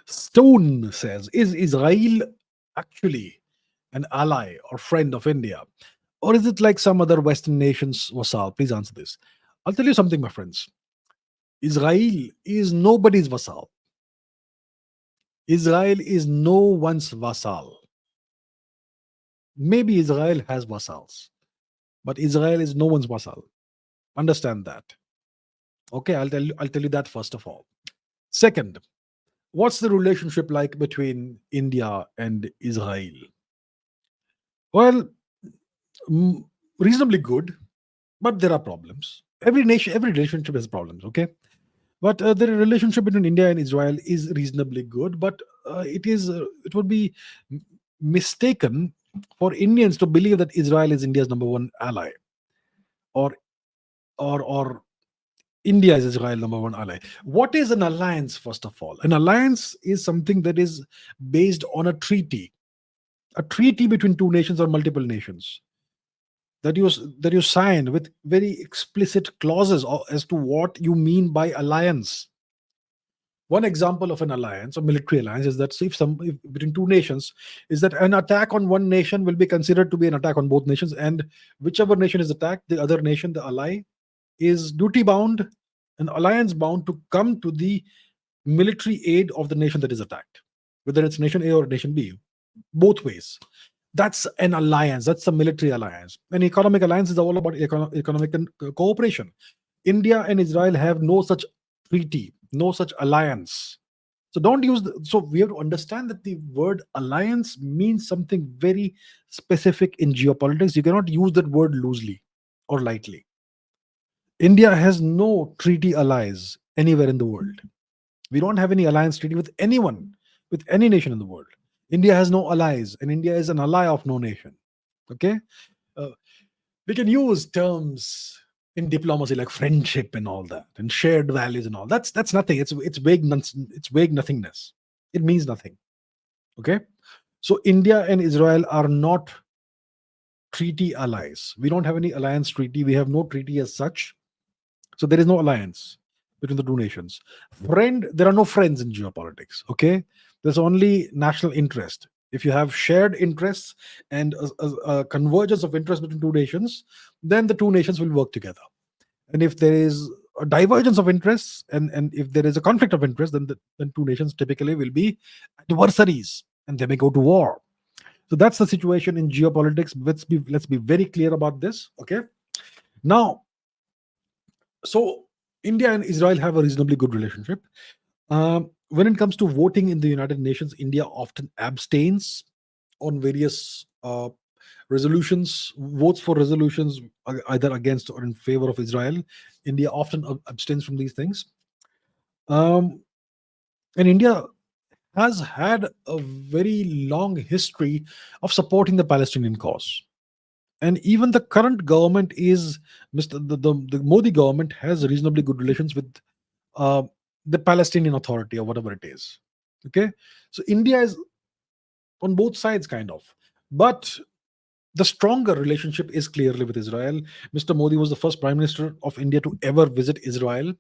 Stone says, is Israel actually an ally or friend of India? Or is it like some other Western nations? Vassal, please answer this. I'll tell you something, my friends. Israel is nobody's vassal. Israel is no one's vassal. Maybe Israel has vassals, but Israel is no one's vassal. Understand that. Okay, I'll tell you that first of all. Second, what's the relationship like between India and Israel? Well, mm, reasonably good, but there are problems. Every nation, every relationship has problems. Okay, but the relationship between India and Israel is reasonably good. But it would be mistaken for Indians to believe that Israel is India's number one ally, or or India is Israel number one ally. What is an alliance? First of all, an alliance is something that is based on a treaty between two nations or multiple nations that you sign with very explicit clauses as to what you mean by alliance. One example of an alliance or military alliance is that if between two nations is that an attack on one nation will be considered to be an attack on both nations, and whichever nation is attacked, the other nation, the ally, is duty bound and alliance bound to come to the military aid of the nation that is attacked, whether it's nation A or nation B, both ways. That's an alliance. That's a military alliance. An economic alliance is all about economic cooperation. India and Israel have no such treaty, no such alliance. So don't use. So we have to understand that the word alliance means something very specific in geopolitics. You cannot use that word loosely or lightly. India has no treaty allies anywhere in the world. We don't have any alliance treaty with anyone, with any nation in the world. India has no allies, and India is an ally of no nation. Okay, uh, we can use terms in diplomacy like friendship and all that, and shared values and all. That's nothing. It's vague. It's vague nothingness. It means nothing. Okay, so India and Israel are not treaty allies. We don't have any alliance treaty. We have no treaty as such. So there is no alliance between the two nations. Friend, there are no friends in geopolitics. Okay, there's only national interest. If you have shared interests and a convergence of interest between two nations, then the two nations will work together. And if there is a divergence of interests, and if there is a conflict of interest, then two nations typically will be adversaries and they may go to war. So that's the situation in geopolitics. Let's be very clear about this. Okay. Now, so India and Israel have a reasonably good relationship. When it comes to voting in the United Nations, India often abstains on various resolutions, votes for resolutions either against or in favor of Israel. India often abstains from these things. Um, and India has had a very long history of supporting the Palestinian cause. And even the current government is the Modi government has reasonably good relations with uh, the Palestinian Authority or whatever it is. Okay, so India is on both sides, kind of, but the stronger relationship is clearly with Israel. Mr. Modi was the first prime minister of India to ever visit Israel,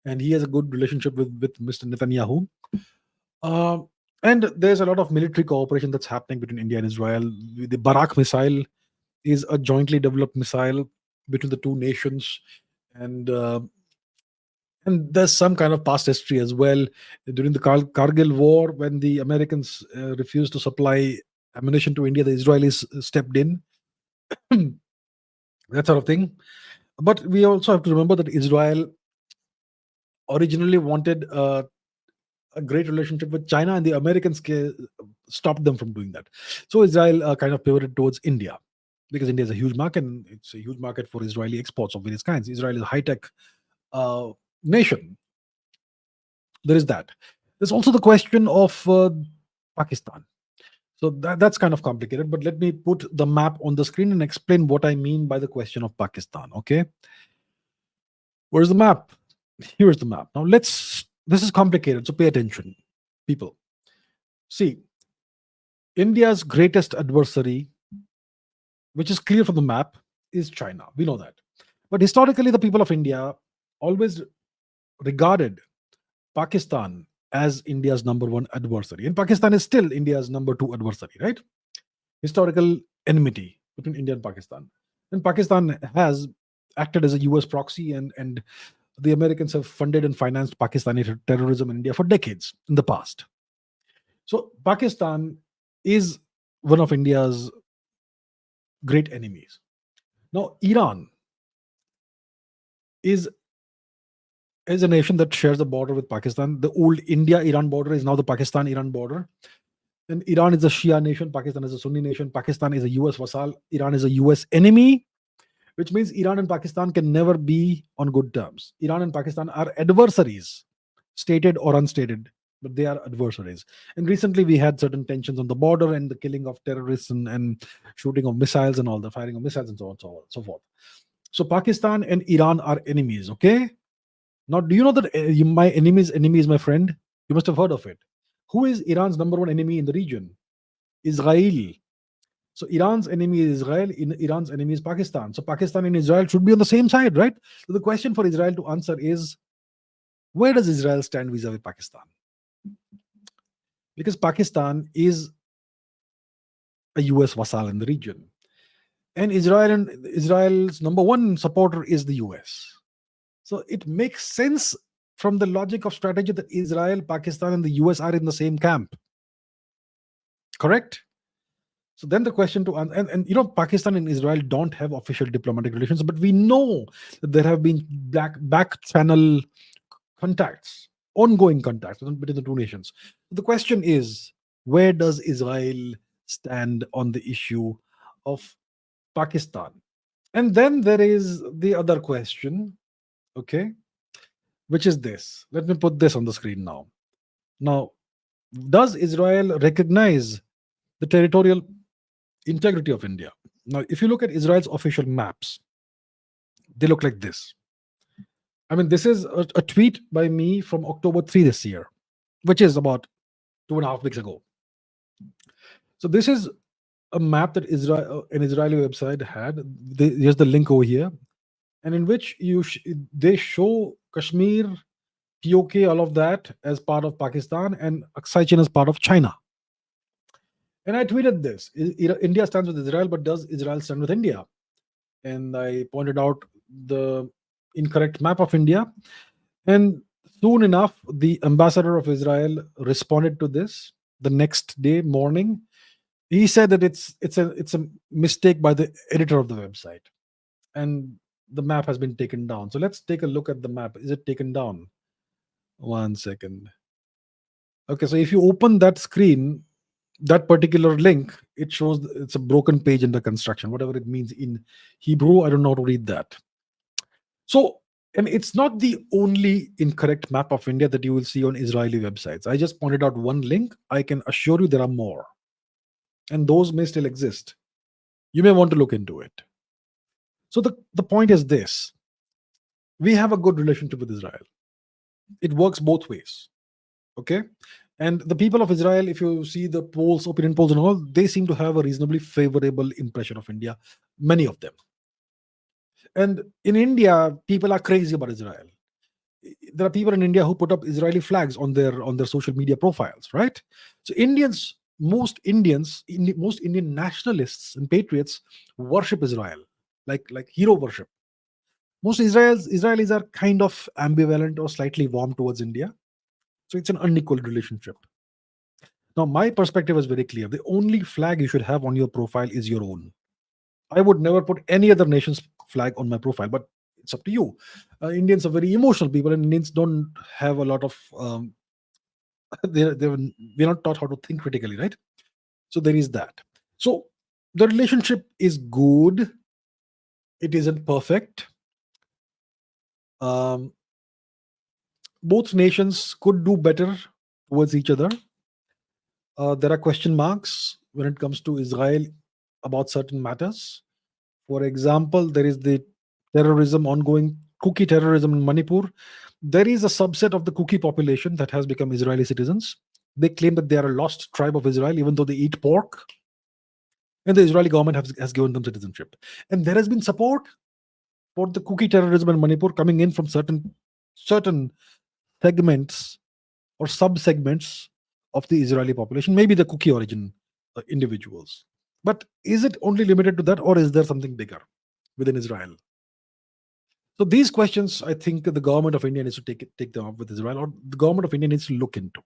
and he has a good relationship with Mr. Netanyahu. Uh, and there's a lot of military cooperation that's happening between India and Israel. The Barak missile is a jointly developed missile between the two nations, and there's some kind of past history as well. During the Kargil war, when the Americans refused to supply ammunition to India, the Israelis stepped in, that sort of thing. But we also have to remember that Israel originally wanted a great relationship with China, and the Americans stopped them from doing that. So Israel kind of pivoted towards India because India is a huge market, and it's a huge market for Israeli exports of various kinds. Israel is a high tech uh, nation. There is that. There's also the question of Pakistan. So that's kind of complicated, but let me put the map on the screen and explain what I mean by the question of Pakistan. Okay, where's the map? Here's the map. Now this is complicated, so pay attention, people. See, India's greatest adversary, which is clear from the map, is China. We know that. But historically, the people of India always regarded Pakistan as India's number one adversary. And Pakistan is still India's number two adversary, right? Historical enmity between India and Pakistan. And Pakistan has acted as a US proxy, and the Americans have funded and financed Pakistani terrorism in India for decades in the past. So Pakistan is one of India's great enemies. Now, Iran is a nation that shares a border with Pakistan. The old India-Iran border is now the Pakistan-Iran border. And Iran is a Shia nation. Pakistan is a Sunni nation. Pakistan is a US vassal. Iran is a US enemy, which means Iran and Pakistan can never be on good terms. Iran and Pakistan are adversaries, stated or unstated, but they are adversaries. And recently we had certain tensions on the border and the killing of terrorists and shooting of missiles and all the firing of missiles and so on, so forth. So Pakistan and Iran are enemies, okay? Now, do you know that my enemy's enemy is my friend? You must have heard of it. Who is Iran's number one enemy in the region? Israel. So Iran's enemy is Israel, Iran's enemy is Pakistan. So Pakistan and Israel should be on the same side, right? So the question for Israel to answer is, where does Israel stand vis-a-vis Pakistan? Because Pakistan is a US vassal in the region. And Israel's number one supporter is the US. So it makes sense from the logic of strategy that Israel, Pakistan, and the US are in the same camp. Correct? So then the question to and you know, Pakistan and Israel don't have official diplomatic relations, but we know that there have been back channel contacts, ongoing contacts between the two nations. The question is, where does Israel stand on the issue of Pakistan? And then there is the other question, okay, which is this. Let me put this on the screen now. Now, does Israel recognize the territorial integrity of India? Now, if you look at Israel's official maps, they look like this. I mean, this is a tweet by me from October 3 this year, which is about 2.5 weeks ago. So this is a map that an Israeli website had. Here's the link over here, and in which they show Kashmir, POK, all of that as part of Pakistan, and Aksai Chin as part of China. And I tweeted this: India stands with Israel, but does Israel stand with India? And I pointed out the incorrect map of India. And soon enough, the ambassador of Israel responded to this the next day morning. He said that it's a mistake by the editor of the website, and the map has been taken down. So let's take a look at the map. Is it taken down? 1 second. Okay, so if you open that screen, that particular link, it shows it's a broken page in the construction, whatever it means in Hebrew. I don't know how to read that. So, and it's not the only incorrect map of India that you will see on Israeli websites. I just pointed out one link. I can assure you there are more, and those may still exist. You may want to look into it. So the point is this: we have a good relationship with Israel. It works both ways. Okay. And the people of Israel, if you see the polls, opinion polls and all, they seem to have a reasonably favorable impression of India, many of them. And in India, people are crazy about Israel. There are people in India who put up Israeli flags on their social media profiles, right? So most Indian nationalists and patriots worship Israel, like hero worship. Most Israelis are kind of ambivalent or slightly warm towards India. So it's an unequal relationship. Now, my perspective is very clear. The only flag you should have on your profile is your own. I would never put any other nation's flag on my profile, but it's up to you. Indians are very emotional people, and Indians don't have a lot of. We're not taught how to think critically, right? So there is that. So the relationship is good. It isn't perfect. Both nations could do better towards each other. There are question marks when it comes to Israel about certain matters. For example, there is the ongoing Kuki terrorism in Manipur. There is a subset of the Kuki population that has become Israeli citizens. They claim that they are a lost tribe of Israel, even though they eat pork. And the Israeli government has given them citizenship. And there has been support for the Kuki terrorism in Manipur coming in from certain segments or sub-segments of the Israeli population, maybe the cookie origin individuals. But is it only limited to that, or is there something bigger within Israel? So these questions, I think the government of India needs to take them up with Israel, or the government of India needs to look into.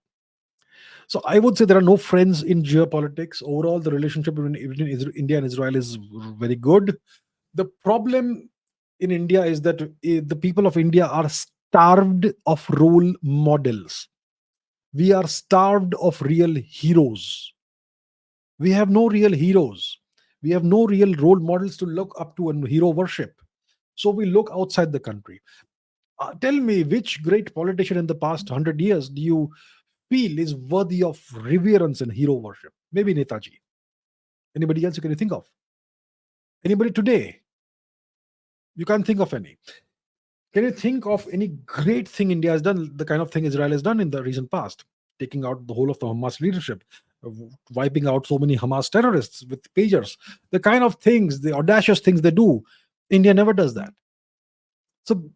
So I would say there are no friends in geopolitics. Overall, the relationship between India and Israel is very good. The problem in India is that the people of India are starved of role models. We are starved of real heroes. We have no real heroes. We have no real role models to look up to and hero worship. So we look outside the country. Tell me, which great politician in the past 100 years do you feel is worthy of reverence and hero worship? Maybe Netaji. Anybody else you can think of? Anybody today? You can't think of any. Can you think of any great thing India has done, the kind of thing Israel has done in the recent past? Taking out the whole of the Hamas leadership, wiping out so many Hamas terrorists with pagers, the kind of things, the audacious things they do. India never does that. So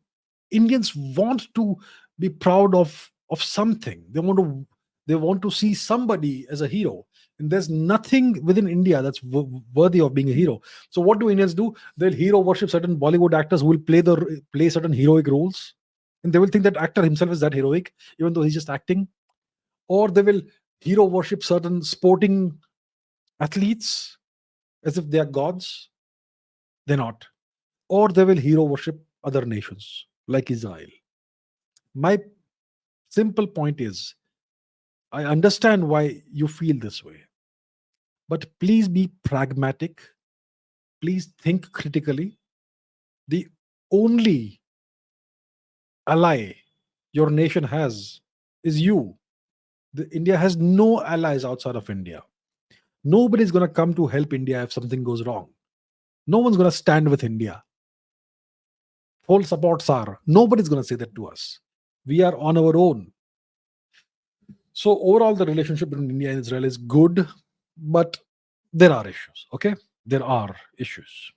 Indians want to be proud of something. They want to see somebody as a hero. And there's nothing within India that's worthy of being a hero. So what do Indians do? They'll hero worship certain Bollywood actors who will play certain heroic roles, and they will think that actor himself is that heroic, even though he's just acting. Or they will hero worship certain sporting athletes as if they are gods. They're not. Or they will hero worship other nations like Israel. My simple point is, I understand why you feel this way, but please be pragmatic. Please think critically. The only ally your nation has is you. India has no allies outside of India. Nobody's going to come to help India if something goes wrong. No one's going to stand with India. Full supports are. Nobody's going to say that to us. We are on our own. So overall, the relationship between India and Israel is good, but there are issues. Okay, there are issues.